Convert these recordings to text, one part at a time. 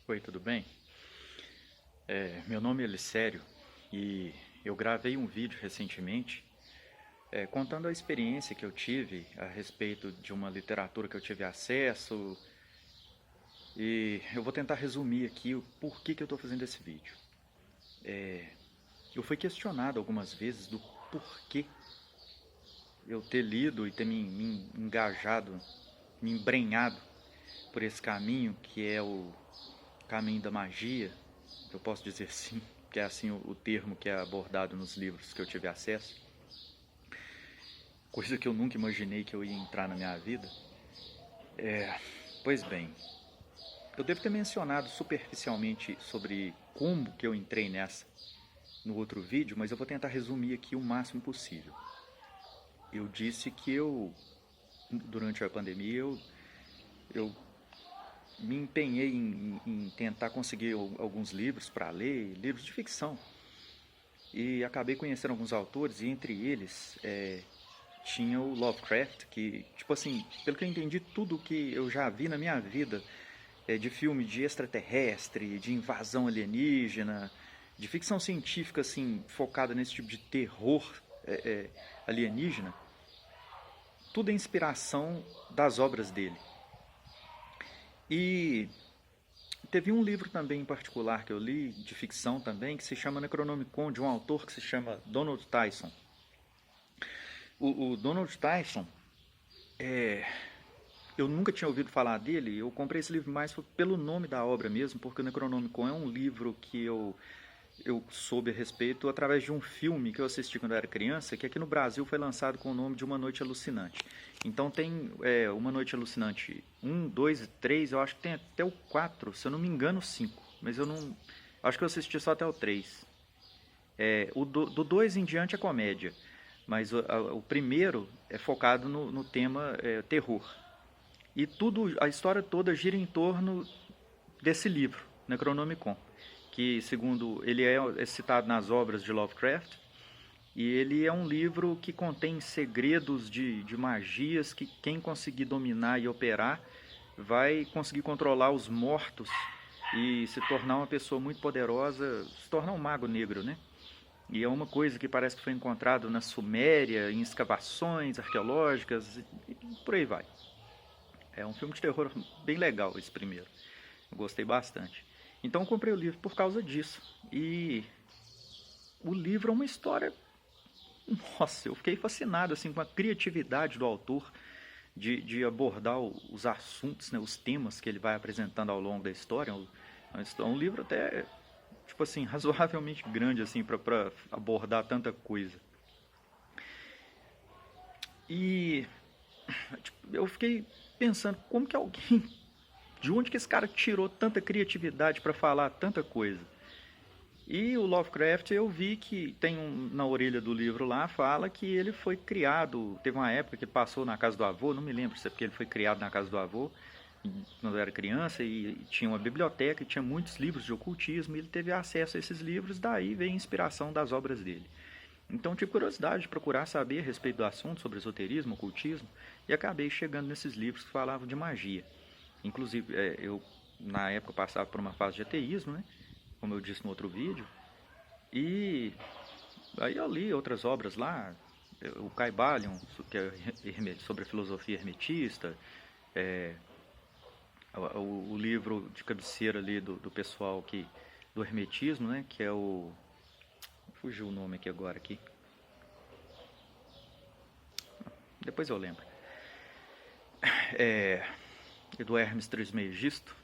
Oi, tudo bem? Meu nome é Elissério e eu gravei um vídeo recentemente contando a experiência que eu tive a respeito de uma literatura que eu tive acesso e eu vou tentar resumir aqui o porquê que eu estou fazendo esse vídeo. Eu fui questionado algumas vezes do porquê eu ter lido e ter me engajado, me embrenhado por esse caminho que é o caminho da magia, eu posso dizer sim, que é assim o termo que é abordado nos livros que eu tive acesso, coisa que eu nunca imaginei que eu ia entrar na minha vida. Pois bem, eu devo ter mencionado superficialmente sobre como que eu entrei nessa no outro vídeo, mas eu vou tentar resumir aqui o máximo possível. Eu disse que durante a pandemia, eu me empenhei em tentar conseguir alguns livros para ler, livros de ficção. E acabei conhecendo alguns autores, e entre eles tinha o Lovecraft, que, tipo assim, pelo que eu entendi, tudo que eu já vi na minha vida de filme de extraterrestre, de invasão alienígena, de ficção científica, assim, focada nesse tipo de terror alienígena, tudo é inspiração das obras dele. E teve um livro também em particular que eu li, de ficção também, que se chama Necronomicon, de um autor que se chama Donald Tyson. O Donald Tyson, eu nunca tinha ouvido falar dele, eu comprei esse livro mais pelo nome da obra mesmo, porque o Necronomicon é um livro que eu soube a respeito através de um filme que eu assisti quando eu era criança, que aqui no Brasil foi lançado com o nome de Uma Noite Alucinante. Então tem Uma Noite Alucinante 1, 2 e 3, eu acho que tem até o 4, se eu não me engano 5, mas eu não... Acho que eu assisti só até o 3. Do 2 em diante é comédia, mas o primeiro é focado no tema terror. E tudo, a história toda gira em torno desse livro, Necronomicon, que segundo ele é citado nas obras de Lovecraft, e ele é um livro que contém segredos de magias que quem conseguir dominar e operar vai conseguir controlar os mortos e se tornar uma pessoa muito poderosa, se tornar um mago negro, né? E é uma coisa que parece que foi encontrado na Suméria, em escavações arqueológicas, e por aí vai. É um filme de terror bem legal esse primeiro. Eu gostei bastante. Então eu comprei o livro por causa disso. E o livro é uma história... Nossa, eu fiquei fascinado assim, com a criatividade do autor de abordar os assuntos, né, os temas que ele vai apresentando ao longo da história. É um livro até, tipo assim, razoavelmente grande assim, para abordar tanta coisa. E tipo, eu fiquei pensando como que alguém... De onde que esse cara tirou tanta criatividade para falar tanta coisa? E o Lovecraft eu vi que tem na orelha do livro lá, fala que ele foi criado, teve uma época que ele passou na casa do avô, não me lembro se é porque ele foi criado na casa do avô, quando eu era criança, e tinha uma biblioteca e tinha muitos livros de ocultismo, e ele teve acesso a esses livros, daí veio a inspiração das obras dele. Então tive curiosidade de procurar saber a respeito do assunto, sobre esoterismo, ocultismo, e acabei chegando nesses livros que falavam de magia. Inclusive, eu na época passava por uma fase de ateísmo, né? Como eu disse no outro vídeo. E aí eu li outras obras lá, o Caibalion, que é sobre a filosofia hermetista, é, o livro de cabeceira ali do pessoal do hermetismo, né? Que é o... Fugiu o nome aqui agora aqui. Depois eu lembro. Do Hermes Trismegisto.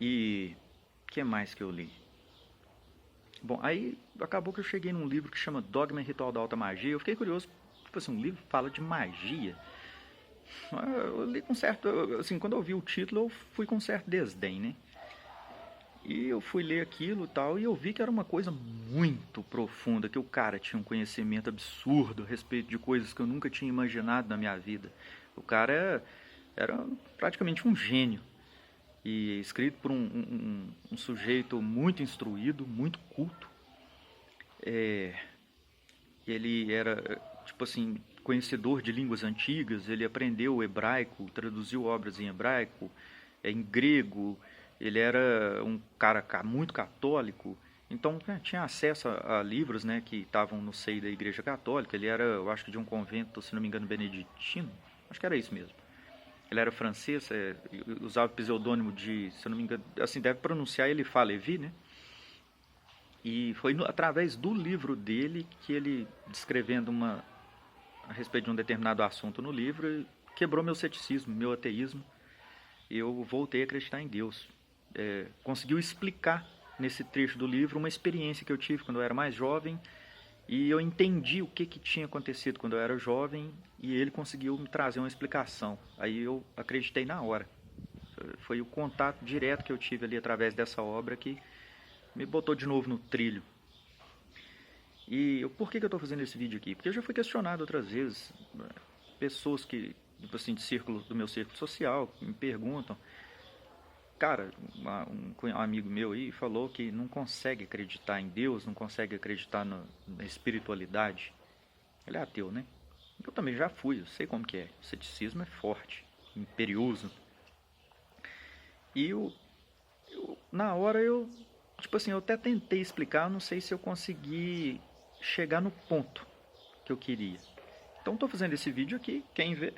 E o que mais que eu li? Bom, aí acabou que eu cheguei num livro que chama Dogma e Ritual da Alta Magia. Eu fiquei curioso, tipo assim, um livro que fala de magia. Eu li com certo, assim, quando eu vi o título, eu fui com certo desdém, né? E eu fui ler aquilo e tal, e eu vi que era uma coisa muito profunda, que o cara tinha um conhecimento absurdo a respeito de coisas que eu nunca tinha imaginado na minha vida. O cara era praticamente um gênio. E escrito por um sujeito muito instruído, muito culto. Ele era, tipo assim, conhecedor de línguas antigas, ele aprendeu o hebraico, traduziu obras em hebraico, em grego, ele era um cara muito católico, então tinha acesso a livros, né, que estavam no seio da Igreja Católica. Ele era, eu acho que de um convento, se não me engano, beneditino, acho que era isso mesmo. Ele era francês, usava o pseudônimo de, se eu não me engano, assim, deve pronunciar Eliphas Lévy, né? E foi através do livro dele que ele, descrevendo a respeito de um determinado assunto no livro, quebrou meu ceticismo, meu ateísmo. Eu voltei a acreditar em Deus. Conseguiu explicar nesse trecho do livro uma experiência que eu tive quando eu era mais jovem, e eu entendi o que tinha acontecido quando eu era jovem, e ele conseguiu me trazer uma explicação. Aí eu acreditei na hora. Foi o contato direto que eu tive ali através dessa obra que me botou de novo no trilho. E por que eu estou fazendo esse vídeo aqui? Porque eu já fui questionado outras vezes. Pessoas que, assim, do meu círculo social, me perguntam. Cara, um amigo meu aí falou que não consegue acreditar em Deus, não consegue acreditar na espiritualidade. Ele é ateu, né? Eu também já fui, eu sei como que é. O ceticismo é forte, imperioso. E na hora tipo assim, eu até tentei explicar, não sei se eu consegui chegar no ponto que eu queria. Então tô fazendo esse vídeo aqui, quem vê,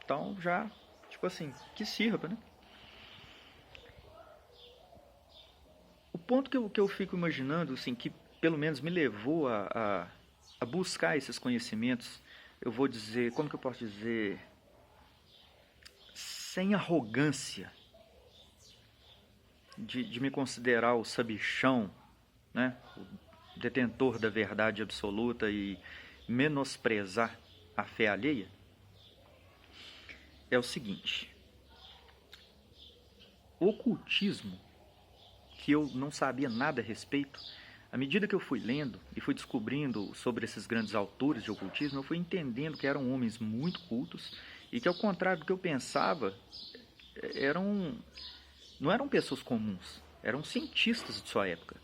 então já, tipo assim, que sirva, né? O ponto que eu fico imaginando, assim, que pelo menos me levou a buscar esses conhecimentos, eu vou dizer, como que eu posso dizer, sem arrogância, de me considerar o sabichão, né? O detentor da verdade absoluta e menosprezar a fé alheia, é o seguinte: o ocultismo, que eu não sabia nada a respeito, à medida que eu fui lendo e fui descobrindo sobre esses grandes autores de ocultismo, eu fui entendendo que eram homens muito cultos e que, ao contrário do que eu pensava, não eram pessoas comuns, eram cientistas de sua época.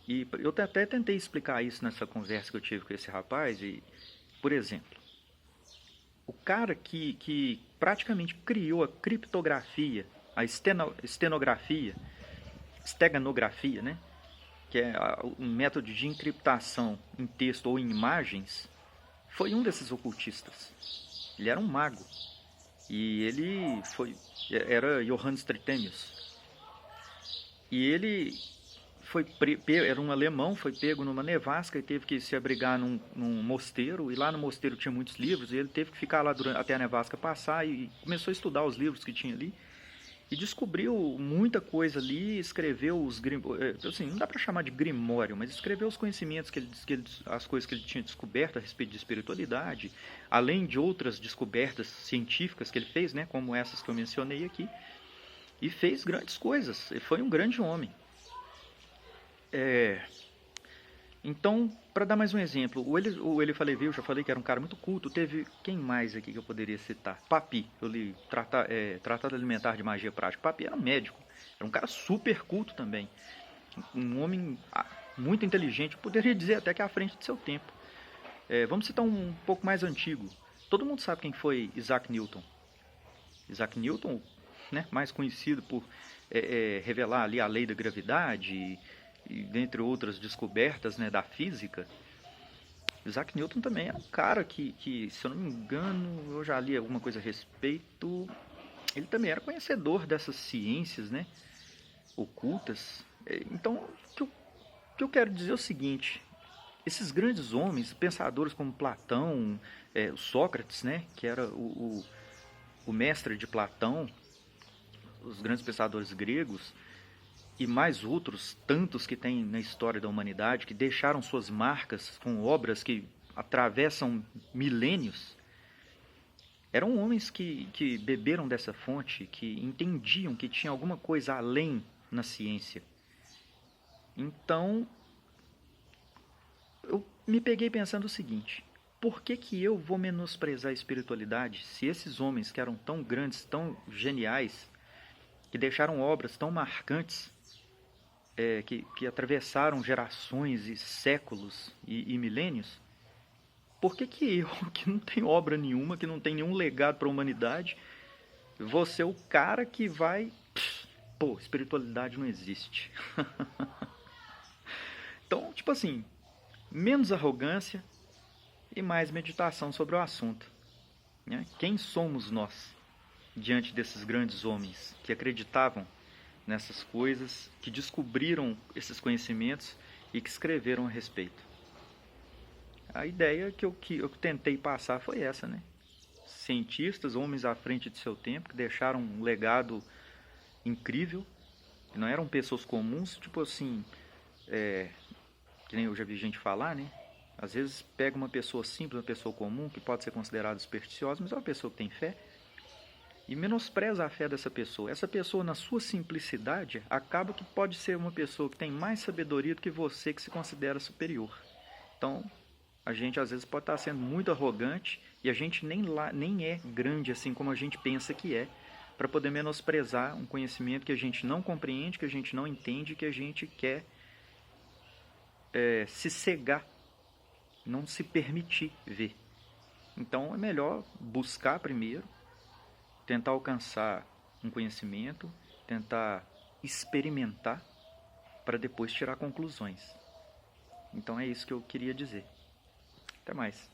E eu até tentei explicar isso nessa conversa que eu tive com esse rapaz. E, por exemplo, o cara que praticamente criou a criptografia, a estenografia, steganografia, né? Que é um método de encriptação em texto ou em imagens, foi um desses ocultistas. Ele era um mago. E era Johannes Trithemius. E ele era um alemão, foi pego numa nevasca e teve que se abrigar num mosteiro. E lá no mosteiro tinha muitos livros, e ele teve que ficar lá até a nevasca passar, e começou a estudar os livros que tinha ali. E descobriu muita coisa ali, escreveu assim, não dá para chamar de grimório, mas escreveu os conhecimentos as coisas que ele tinha descoberto a respeito de espiritualidade, além de outras descobertas científicas que ele fez, né, como essas que eu mencionei aqui, e fez grandes coisas. Ele foi um grande homem. Então, para dar mais um exemplo, o Eliphas Lévy, eu já falei que era um cara muito culto. Teve, quem mais aqui que eu poderia citar? Papi, eu li Tratado Alimentar de Magia Prática. Papi era um médico, era um cara super culto também. Um homem muito inteligente, eu poderia dizer até que à frente de seu tempo. Vamos citar um pouco mais antigo. Todo mundo sabe quem foi Isaac Newton. Isaac Newton, né, mais conhecido por revelar ali a lei da gravidade e dentre outras descobertas, né, da física. Isaac Newton também é um cara que, se eu não me engano, eu já li alguma coisa a respeito. Ele também era conhecedor dessas ciências, né, ocultas. Então, o que eu quero dizer é o seguinte: esses grandes homens, pensadores como Platão, Sócrates, né, que era o mestre de Platão, os grandes pensadores gregos, e mais outros tantos que tem na história da humanidade, que deixaram suas marcas com obras que atravessam milênios, eram homens que beberam dessa fonte, que entendiam que tinha alguma coisa além na ciência. Então, eu me peguei pensando o seguinte: por que eu vou menosprezar a espiritualidade se esses homens que eram tão grandes, tão geniais, que deixaram obras tão marcantes, que atravessaram gerações e séculos e milênios, por que eu, que não tenho obra nenhuma, que não tenho nenhum legado para a humanidade, você é o cara que vai... Pô, espiritualidade não existe. Então, tipo assim, menos arrogância e mais meditação sobre o assunto, né? Quem somos nós diante desses grandes homens que acreditavam nessas coisas, que descobriram esses conhecimentos e que escreveram a respeito? A ideia que eu tentei passar foi essa, né? Cientistas, homens à frente de seu tempo, que deixaram um legado incrível, que não eram pessoas comuns, tipo assim, que nem eu já vi gente falar, né? Às vezes pega uma pessoa simples, uma pessoa comum, que pode ser considerada supersticiosa, mas é uma pessoa que tem fé, e menospreza a fé dessa pessoa. Essa pessoa, na sua simplicidade, acaba que pode ser uma pessoa que tem mais sabedoria do que você, que se considera superior. Então, a gente às vezes pode estar sendo muito arrogante e a gente nem é grande assim como a gente pensa que é, para poder menosprezar um conhecimento que a gente não compreende, que a gente não entende, que a gente quer se cegar, não se permitir ver. Então é melhor buscar primeiro, tentar alcançar um conhecimento, tentar experimentar para depois tirar conclusões. Então é isso que eu queria dizer. Até mais.